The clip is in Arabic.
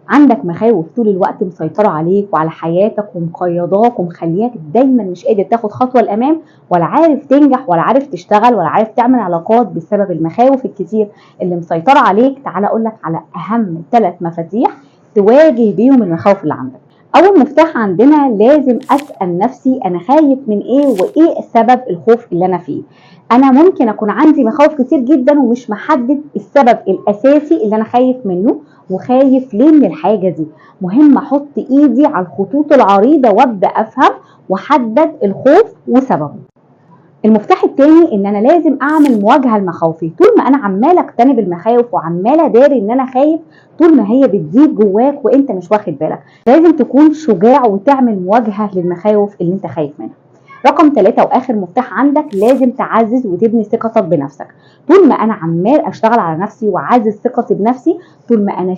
عندك مخاوف طول الوقت مسيطرة عليك وعلى حياتك ومقيضاك ومخلياك دايما مش قادر تاخد خطوة لأمام، ولا عارف تنجح ولا عارف تشتغل ولا عارف تعمل علاقات بسبب المخاوف الكتير اللي مسيطرة عليك. تعالى أقولك على أهم 3 مفاتيح تواجه بيهم المخاوف اللي عندك. أول مفتاح عندنا لازم أسأل نفسي أنا خايف من إيه وإيه سبب الخوف اللي أنا فيه. أنا ممكن أكون عندي مخاوف كتير جدا ومش محدد السبب الأساسي اللي أنا خايف منه وخايف ليه من الحاجة دي. مهم أحط إيدي على الخطوط العريضة وأبدأ أفهم وأحدد الخوف وسببه. المفتاح التاني ان انا لازم اعمل مواجهه لمخاوفي. طول ما انا عماله اجتنب المخاوف وعماله داري ان انا خايف، طول ما هي بتزيد جواك وانت مش واخد بالك. لازم تكون شجاع وتعمل مواجهه للمخاوف اللي انت خايف منها. رقم 3 واخر مفتاح عندك، لازم تعزز وتبني ثقتك بنفسك. طول ما انا عمال اشتغل على نفسي واعزز ثقتي بنفسي، طول ما انا